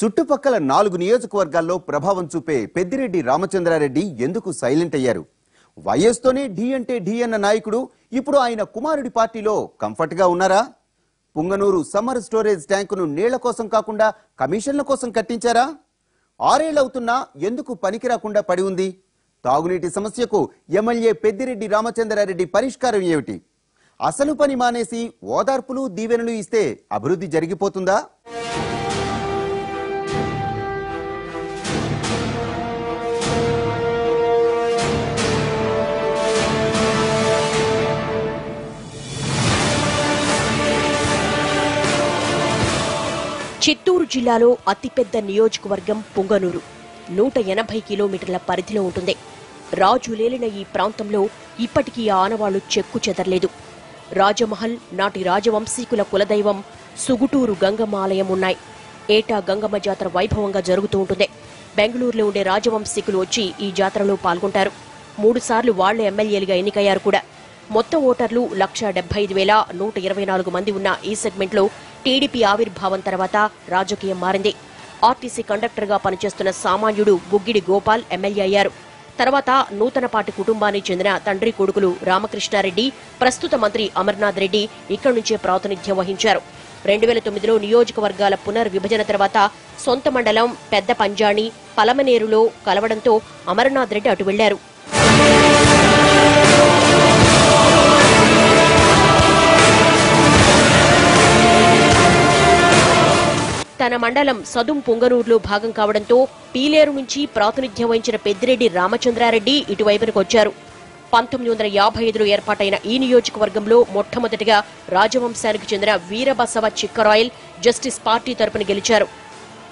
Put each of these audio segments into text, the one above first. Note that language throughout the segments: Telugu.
చుట్టుపక్కల 4 నియోజకవర్గాల్లో ప్రభావం చూపే పెద్దిరెడ్డి రామచంద్రారెడ్డి ఎందుకు సైలెంట్ అయ్యారు? వైఎస్తోనే ఢీ అంటే ఢీ అన్న నాయకుడు ఇప్పుడు ఆయన కుమారుడి పార్టీలో కంఫర్ట్ గా ఉన్నారా? పుంగనూరు సమ్మర్ స్టోరేజ్ ట్యాంకును నీళ్ల కోసం కాకుండా కమిషన్ల కోసం కట్టించారా? 6 ఏళ్లవుతున్నా ఎందుకు పనికి రాకుండా పడి ఉంది? తాగునీటి సమస్యకు ఎమ్మెల్యే పెద్దిరెడ్డి రామచంద్రారెడ్డి పరిష్కారం ఏమిటి? అసలు పని మానేసి ఓదార్పులు దీవెనలు ఇస్తే అభివృద్ధి జరిగిపోతుందా? చిత్తూరు జిల్లాలో అతిపెద్ద నియోజకవర్గం పుంగనూరు 180 కిలోమీటర్ల పరిధిలో ఉంటుంది. రాజులేలిన ఈ ప్రాంతంలో ఇప్పటికీ ఆనవాళ్లు చెక్కు చెదరలేదు. రాజమహల్ నాటి రాజవంశీకుల కులదైవం సుగుటూరు గంగమ్మ ఆలయం ఉన్నాయి. ఏటా గంగమ్మ జాతర వైభవంగా జరుగుతూ ఉంటుంది. బెంగళూరులో ఉండే రాజవంశీకులు వచ్చి ఈ జాతరలో పాల్గొంటారు. 3 సార్లు వాళ్లే ఎమ్మెల్యేలుగా ఎన్నికయ్యారు కూడా. మొత్తం ఓటర్లు 175,124 మంది ఉన్న ఈ సెగ్మెంట్లో టీడీపీ ఆవిర్భావం తర్వాత రాజకీయం మారింది. ఆర్టీసీ కండక్టర్గా పనిచేస్తున్న సామాన్యుడు బుగ్గిడి గోపాల్ ఎమ్మెల్యే అయ్యారు. తర్వాత నూతనపాటి కుటుంబానికి చెందిన తండ్రి కొడుకులు రామకృష్ణారెడ్డి, ప్రస్తుత మంత్రి అమర్నాథ్ రెడ్డి ఇక్కడి నుంచే ప్రాతినిధ్యం వహించారు. 2009లో నియోజకవర్గాల పునర్విభజన తర్వాత సొంత మండలం పెద్ద పంజాణి, పలమనేరులో కలవడంతో అమర్నాథ్ రెడ్డి అటు వెళ్లారు. తన మండలం సదుం పుంగనూరులో భాగం కావడంతో పీలేరు నుంచి ప్రాతినిధ్యం వహించిన పెద్దిరెడ్డి రామచంద్రారెడ్డి ఇటువైపునకు వచ్చారు. 1955లో ఏర్పాటైన ఈ నియోజకవర్గంలో మొట్టమొదటిగా రాజవంశానికి చెందిన వీరబసవ చిక్కరాయల్ జస్టిస్ పార్టీ తరపున గెలిచారు.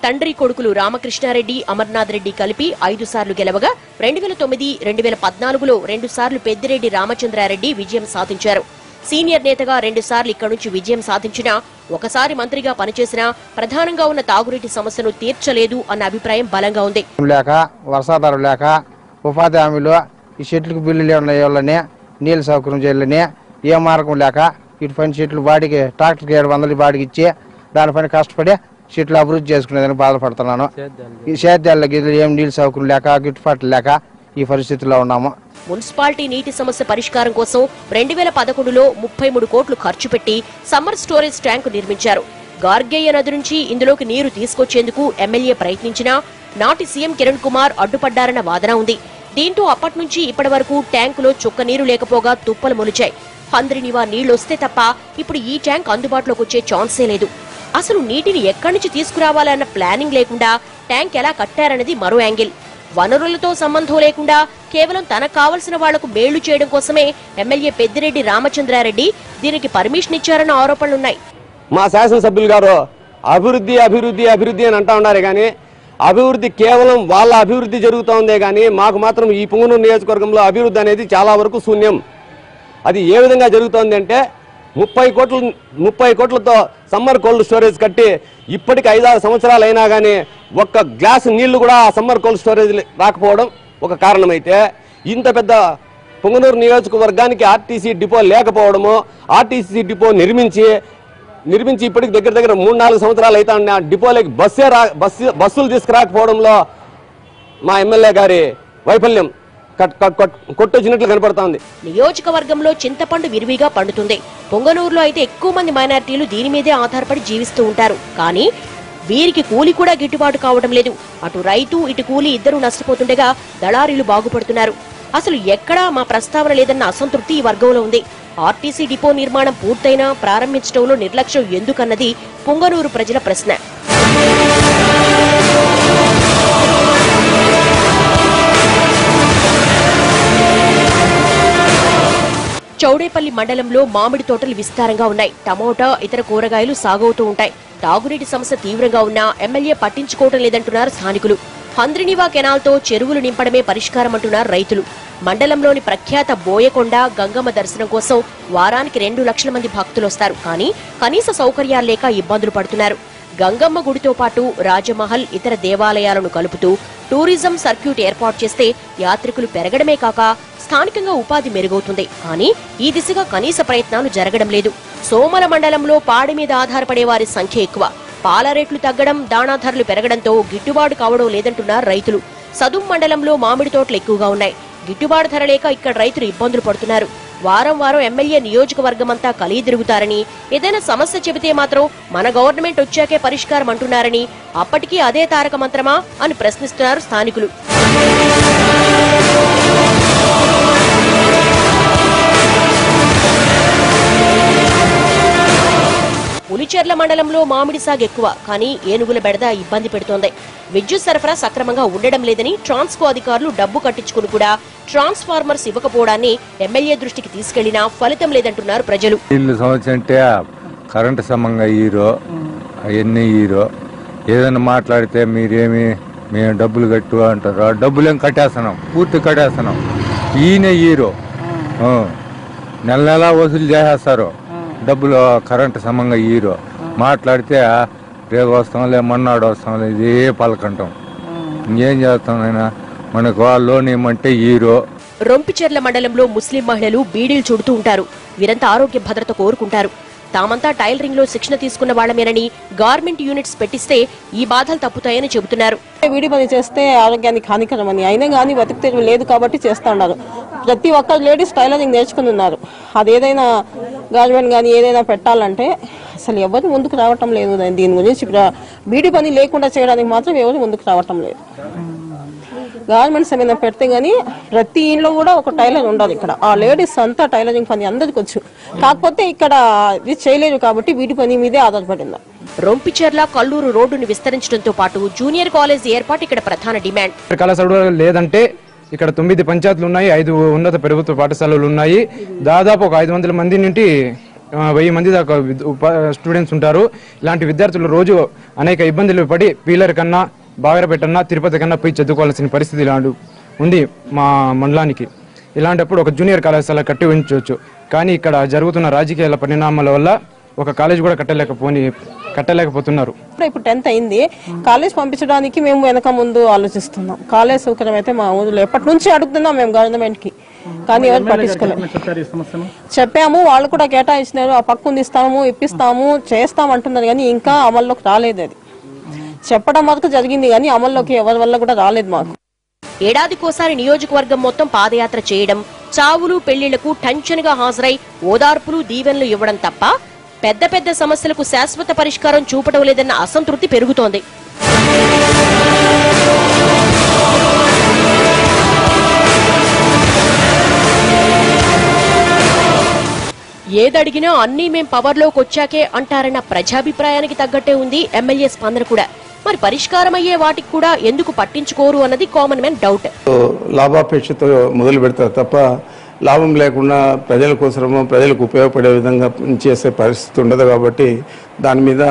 తండ్రి కొడుకులు రామకృష్ణారెడ్డి, అమర్నాథ్ రెడ్డి కలిపి 5 సార్లు గెలవగా 2009, 2014లో 2 సార్లు పెద్దిరెడ్డి రామచంద్రారెడ్డి విజయం సాధించారు. సీనియర్ నేతగా 2 సార్లు ఇక్కడి నుంచి విజయం సాధించినా, ఒకసారి మంత్రిగా పనిచేసినా ప్రధానంగా ఉన్న తాగునీటి సమస్యను తీర్చలేదు అన్న అభిప్రాయం బలంగా ఉంది. లేక వర్షాధారం లేక ఉపాధి హామీలు ఈ చెట్లకు బిల్లులు వల్లనే నీళ్ళ సౌకర్యం చేయాలని ఏ మార్గం లేక ఇటు పైన చెట్లు బాడికి ట్రాక్టర్కి 700 బాడికి ఇచ్చి దానిపైన కష్టపడి చెట్లు అభివృద్ధి చేసుకునేదానికి బాధపడుతున్నాను. ఈ సేద్యాల గిద్దలు ఏం నీళ్ళ సౌకర్యం లేక గిట్టుబాటు లేక ఈ పరిస్థితిలో ఉన్నాము. మున్సిపాలిటీ నీటి సమస్య పరిష్కారం కోసం 2011లో 33 కోట్లు ఖర్చు పెట్టి సమ్మర్ స్టోరేజ్ ట్యాంకు నిర్మించారు. గార్గేయ నది నుంచి ఇందులోకి నీరు తీసుకొచ్చేందుకు ఎమ్మెల్యే ప్రయత్నించినా నాటి సీఎం కిరణ్ కుమార్ అడ్డుపడ్డారన్న వాదన ఉంది. దీంతో అప్పటి నుంచి ఇప్పటి వరకు ట్యాంకులో చుక్క నీరు లేకపోగా తుప్పలు మొలిచాయి. హంద్రినివా నీళ్లొస్తే తప్ప ఇప్పుడు ఈ ట్యాంక్ అందుబాటులోకి వచ్చే ఛాన్సే లేదు. అసలు నీటిని ఎక్కడి నుంచి తీసుకురావాలన్న ప్లానింగ్ లేకుండా ట్యాంక్ ఎలా కట్టారన్నది మరో యాంగిల్. వనరులతో సంబంధం లేకుండా కేవలం తనకు కావలసిన వాళ్లకు మేళ్లు చేయడం కోసమే ఎమ్మెల్యే పెద్దిరెడ్డి రామచంద్రారెడ్డి దీనికి పర్మిషన్ ఇచ్చారన్న ఆరోపణలున్నాయి. మా శాసనసభ్యులు గారు అభివృద్ధి అభివృద్ధి అభివృద్ధి అని అంటా ఉన్నారు, కానీ అభివృద్ధి కేవలం వాళ్ళ అభివృద్ధి జరుగుతోందే కానీ మాకు మాత్రం ఈ పుంగనూరు నియోజకవర్గంలో అభివృద్ధి అనేది చాలా వరకు శూన్యం. అది ఏ విధంగా జరుగుతోంది అంటే 30 కోట్లతో సమ్మర్ కోల్డ్ స్టోరేజ్ కట్టి ఇప్పటికి 5-6 సంవత్సరాలు అయినా కానీ ఒక్క గ్లాసు నీళ్లు కూడా సమ్మర్ కోల్డ్ స్టోరేజ్ రాకపోవడం ఒక కారణమైతే, ఇంత పెద్ద పుంగనూరు నియోజకవర్గానికి ఆర్టీసీ డిపో లేకపోవడము, ఆర్టీసీ డిపో నిర్మించి ఇప్పటికి దగ్గర 3-4 సంవత్సరాలు అయితే ఆ డిపోలోకి బస్సులు తీసుకురాకపోవడంలో మా ఎమ్మెల్యే గారి వైఫల్యం కొట్టొచ్చినట్లు కనపడుతోంది. నియోజకవర్గంలో చింతపండు విరివిగా పండుతుంది. పొంగనూరులో అయితే ఎక్కువ మంది మైనారిటీలు దీని మీదే ఆధారపడి జీవిస్తూ ఉంటారు. కానీ వీరికి కూలి కూడా గిట్టుబాటు కావడం లేదు. అటు రైతు ఇటు కూలి ఇద్దరూ నష్టపోతుండగా దళారీలు బాగుపడుతున్నారు. అసలు ఎక్కడా మా ప్రస్తావన లేదన్న అసంతృప్తి ఈ వర్గంలో ఉంది. ఆర్టీసీ డిపో నిర్మాణం పూర్తయినా ప్రారంభించడంలో నిర్లక్ష్యం ఎందుకన్నది పొంగనూరు ప్రజల ప్రశ్న. చౌడేపల్లి మండలంలో మామిడి తోటలు విస్తారంగా ఉన్నాయి. టమోటా, ఇతర కూరగాయలు సాగవుతూ ఉంటాయి. తాగునీటి సమస్య తీవ్రంగా ఉన్నా ఎమ్మెల్యే పట్టించుకోవడం లేదంటున్నారు స్థానికులు. హంద్రినివా కెనాల్తో చెరువులు నింపడమే పరిష్కారం అంటున్నారు రైతులు. మండలంలోని ప్రఖ్యాత బోయకొండ గంగమ్మ దర్శనం కోసం వారానికి 2 లక్షల మంది భక్తులొస్తారు. కానీ కనీస సౌకర్యాలు లేక ఇబ్బందులు పడుతున్నారు. గంగమ్మ గుడితో పాటు రాజమహల్, ఇతర దేవాలయాలను కలుపుతూ టూరిజం సర్క్యూట్ ఏర్పాటు చేస్తే యాత్రికులు పెరగడమే కాక స్థానికంగా ఉపాధి మెరుగవుతుంది. కానీ ఈ దిశగా కనీస ప్రయత్నాలు జరగడం లేదు. సోమల మండలంలో పాడి మీద ఆధారపడే వారి సంఖ్య ఎక్కువ. పాల రేట్లు తగ్గడం, దాణా ధరలు పెరగడంతో గిట్టుబాటు కావడం లేదంటున్నారు రైతులు. సదుం మండలంలో మామిడి తోటలు ఎక్కువగా ఉన్నాయి. గిట్టుబాటు ధర లేక ఇక్కడ రైతులు ఇబ్బందులు పడుతున్నారు. వారం వారం ఎమ్మెల్యే నియోజకవర్గమంతా కలిదిరుగుతారని, ఏదైనా సమస్య చెబితే మాత్రం మన గవర్నమెంట్ వచ్చాకే పరిష్కారం అంటున్నారని, అప్పటికీ అదే తారక మంత్రమా అని ప్రశ్నిస్తున్నారు స్థానికులు. పులిచెర్ల మండలంలో మామిడి సాగు ఎక్కువ, కానీ ఏనుగుల బెడద ఇబ్బంది పెడుతోంది. విద్యుత్ సరఫరా సక్రమంగా ఉండడం లేదని ట్రాన్స్కో అధికారులు డబ్బు కట్టించుకుని కూడా ట్రాన్స్ఫార్మర్స్ ఇవ్వకపోవడాన్ని ఎమ్మెల్యే దృష్టికి తీసుకెళ్లినా ఫలితం లేదంటున్నారు ప్రజలు. కరెంటు సమంగా అవన్నీ ఏదైనా మాట్లాడితే మేము డబ్బులు కట్టు అంటారు. డబ్బులేం కట్టేస్తున్నాం, పూర్తి కట్టేస్తున్నాం. ఈయన నెల నెల వసూలు చేసేస్తారు డబ్బులు. కరెంటు సమంగా మాట్లాడితే రేపు వస్తాంలే, మన్నాడు వస్తాంలే, ఇదే పలకంటాం. ఇంకేం చేస్తాం అయినా, మనకు లోన్ ఇవ్వమంటే రొంపిచెర్ల మండలంలో ముస్లిం మహిళలు బీడీలు చుడుతూ ఉంటారు. వీరంతా ఆరోగ్య భద్రత కోరుకుంటారు. తామంతా టైలరింగ్ లో శిక్షణ తీసుకున్న వాళ్లమేనని, గార్మెంట్ యూనిట్స్ పెట్టిస్తే ఈ బాధలు తప్పుతాయని చెబుతున్నారు. వీడి పని చేస్తే ఆరోగ్యానికి హానికరమని, అయినా కానీ బతుకు తెరువు లేదు కాబట్టి చేస్తా ఉన్నారు. ప్రతి ఒక్క లేడీస్ టైలరింగ్ నేర్చుకుని ఉన్నారు. అదేదైనా గార్మెంట్ కానీ ఏదైనా పెట్టాలంటే అసలు ఎవరు ముందుకు రావటం లేదు. దీని గురించి బీడీ పని లేకుండా చేయడానికి మాత్రం ఎవరు ముందుకు రావటం లేదు. గార్మెంట్స్ ఏమైనా పెడితే గానీ ప్రతి ఇంట్లో కూడా ఒక టైలర్ ఉండాలి. ఇక్కడ ఆ లేడీస్ అంతా టైలరింగ్ పని అందరికి వచ్చు, కాకపోతే ఇక్కడ ఇది చేయలేరు కాబట్టి వీటి పని మీదే ఆధారపడింది. రొంపిచెర్ల కల్లూరు రోడ్డును విస్తరించడంతో పాటు జూనియర్ కాలేజ్ ఏర్పాటు ఇక్కడ ప్రధాన డిమాండ్. కళాశాల లేదంటే ఇక్కడ 9 పంచాయతీలు ఉన్నాయి, 5 ఉన్నత ప్రభుత్వ పాఠశాలలు ఉన్నాయి. దాదాపు ఒక 500 మంది నుండి 1000 మంది దాకా స్టూడెంట్స్ ఉంటారు. ఇలాంటి విద్యార్థులు రోజు అనేక ఇబ్బందులు పడి పీలర్ కన్నా, బాగరపేటన్నా, తిరుపతి కన్నా పోయి చదువుకోవాల్సిన పరిస్థితి ఇలాంటి ఉంది మా మండలానికి. ఇలాంటప్పుడు ఒక జూనియర్ కళాశాల కట్టి ఉంచవచ్చు. కానీ ఇక్కడ జరుగుతున్న రాజకీయాల పరిణామాల వల్ల ఒక కాలేజ్ కూడా కట్టలేకపోతున్నారు. ఇప్పుడు 10th అయింది, కాలేజ్ పంపించడానికి మేము వెనక ముందు ఆలోచిస్తున్నాం. కాలేజ్ సౌకర్యం అయితే మా ఊళ్ళో ఎప్పటి నుంచి అడుగుతున్నాం మేము గవర్నమెంట్ కి, కానీ ఎవరు పట్టించుకోలేదు. చెప్పాము, వాళ్ళు కూడా కేటాయించినారు. ఆ పక్కుంది ఇస్తాము, ఇప్పిస్తాము, చేస్తాం అంటున్నారు, కానీ ఇంకా అమల్లోకి రాలేదు. అది చెప్పడం వరకు జరిగింది కానీ అమల్లోకి ఎవరి వల్ల కూడా రాలేదు. మాకు ఏడాదికోసారి నియోజకవర్గం మొత్తం పాదయాత్ర చేయడం, చావులు పెళ్లిళ్లకు టెన్షన్ గా హాజరై ఓదార్పులు, దీవెనలు ఇవ్వడం తప్ప పెద్ద పెద్ద సమస్యలకు శాశ్వత పరిష్కారం చూపడం లేదన్న అసంతృప్తి పెరుగుతోంది. ఏదడిగినా అన్నీ మేం పవర్లోకి వచ్చాకే అంటారన్న ప్రజాభిప్రాయానికి తగ్గట్టే ఉంది ఎమ్మెల్యే స్పందన కూడా. మరి పరిష్కారం అయ్యే వాటికి కూడా ఎందుకు పట్టించుకోరు అన్నది కామన్ మ్యాన్ డౌట్. లాభాపేక్షతో మొదలు పెడతారు తప్ప లాభం లేకుండా ప్రజల కోసమో ప్రజలకు ఉపయోగపడే విధంగా చేసే పరిస్థితి ఉండదు. కాబట్టి దాని మీద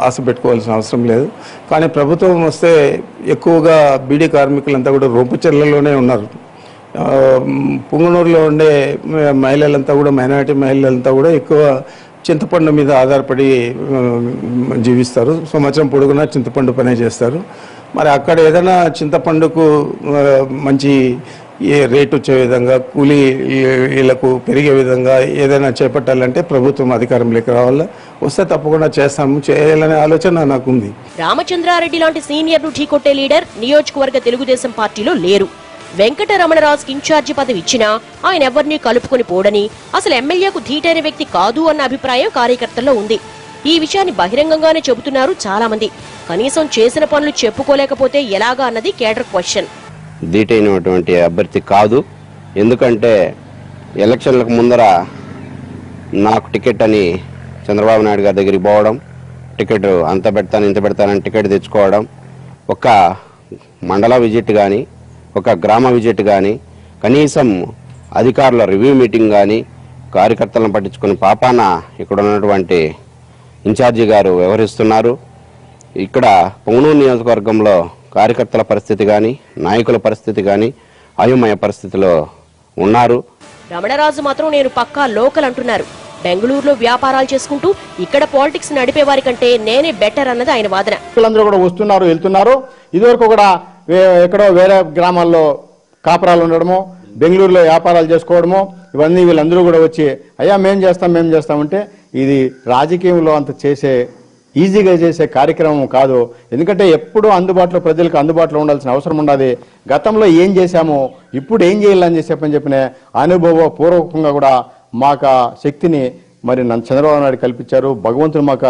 ఆశ పెట్టుకోవాల్సిన అవసరం లేదు. కానీ ప్రభుత్వం వస్తే ఎక్కువగా బీడీ కార్మికులంతా కూడా రొంపిచెర్లలోనే ఉన్నారు. పుంగనూరులో ఉండే మహిళలంతా కూడా, మైనారిటీ మహిళలంతా కూడా ఎక్కువ చింతపండు మీద ఆధారపడి జీవిస్తారు. సంవత్సరం పొడుగునా చింతపండు పనే చేస్తారు. మరి అక్కడ ఏదైనా చింతపండుకు మంచి రేటు వచ్చే విధంగా, కూలీ వీళ్ళకు పెరిగే విధంగా ఏదైనా చేపట్టాలంటే ప్రభుత్వం అధికారంలోకి రావాలా. వస్తే తప్పకుండా చేయాలనే ఆలోచన నాకుంది. రామచంద్రారెడ్డి లాంటి సీనియర్ ను ఢీకొట్టే లీడర్ నియోజకవర్గ తెలుగుదేశం పార్టీలో లేరు. వెంకటరమణరాజుకి ఇన్ఛార్జి పదవి ఇచ్చినా ఆయన ఎవరినీ కలుపుకొని పోడని, అసలు ఎమ్మెల్యేకు ధీటైన వ్యక్తి కాదు అన్న అభిప్రాయం కార్యకర్తల్లో ఉంది. ఈ విషయాన్ని బహిరంగంగానే చెబుతున్నారు చాలా మంది. కనీసం చేసిన పనులు చెప్పుకోలేకపోతే ఎలాగా అన్నది కేడర్ క్వశ్చన్. ధీటైనటువంటి అభ్యర్థి కాదు. ఎందుకంటే ఎలక్షన్లకు ముందర నాకు టికెట్ అని చంద్రబాబు నాయుడు గారి దగ్గరికి పోవడం, టికెట్ అంత పెడతాను ఇంత పెడతానని టికెట్ తెచ్చుకోవడం, ఒక మండల విజిట్ కానీ, ఒక గ్రామ విజిట్ కానీ, కనీసం అధికారుల రివ్యూ మీటింగ్ కానీ కార్యకర్తలను పట్టించుకుని పాపాన ఇక్కడ ఉన్నటువంటి ఇన్ఛార్జి గారు వ్యవహరిస్తున్నారు. ఇక్కడ పొంగనూరు నియోజకవర్గంలో కార్యకర్తల పరిస్థితి కానీ, నాయకుల పరిస్థితి కానీ అయోమయ పరిస్థితిలో ఉన్నారు. రమణరాజు మాత్రం నేను పక్కా లోకల్ అంటున్నారు. బెంగళూరులో వ్యాపారాలు చేసుకుంటూ ఇక్కడ పాలిటిక్స్ నడిపే వారి కంటే నేనే బెటర్ అన్నది ఆయన వాదన. అందరూ కూడా వస్తున్నారు, వెళ్తున్నారు. ఇదివరకు కూడా ఎక్కడో వేరే గ్రామాల్లో కాపురాలు ఉండడము, బెంగళూరులో వ్యాపారాలు చేసుకోవడము, ఇవన్నీ వీళ్ళందరూ కూడా వచ్చి అయ్యా మేం చేస్తామంటే ఇది రాజకీయంలో అంత చేసే ఈజీగా చేసే కార్యక్రమం కాదు. ఎందుకంటే ఎప్పుడూ అందుబాటులో ప్రజలకు అందుబాటులో ఉండాల్సిన అవసరం ఉన్నది. గతంలో ఏం చేశామో ఇప్పుడు ఏం చేయాలని చెప్పిన అనుభవపూర్వకంగా కూడా మాకు శక్తిని మరి చంద్రబాబు నాయుడు కల్పించారు. భగవంతుడు మాకు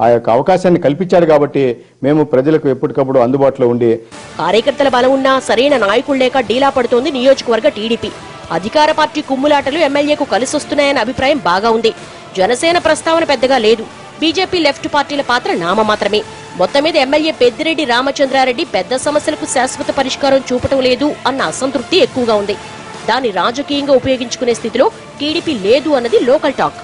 ఆ యొక్క అవకాశాన్ని కల్పించాడు కాబట్టి మేము ప్రజలకు ఎప్పటికప్పుడు అందుబాటులో ఉండి. కార్యకర్తల బలం ఉన్నా సరైన నాయకులు లేక డీలా పడుతోంది నియోజకవర్గ టీడీపీ. అధికార పార్టీ కుమ్ములాటలు ఎమ్మెల్యేకు కలిసొస్తున్నాయన్న అభిప్రాయం బాగా ఉంది. జనసేన ప్రస్తావన పెద్దగా లేదు. బీజేపీ లెఫ్ట్ పార్టీల పాత్ర నామమాత్రమే. మొత్తం మీద ఎమ్మెల్యే పెద్దిరెడ్డి రామచంద్రారెడ్డి పెద్ద సమస్యలకు శాశ్వత పరిష్కారం చూపటం లేదు అన్న అసంతృప్తి ఎక్కువగా ఉంది. దాన్ని రాజకీయంగా ఉపయోగించుకునే స్థితిలో టీడీపీ లేదు అన్నది లోకల్ టాక్.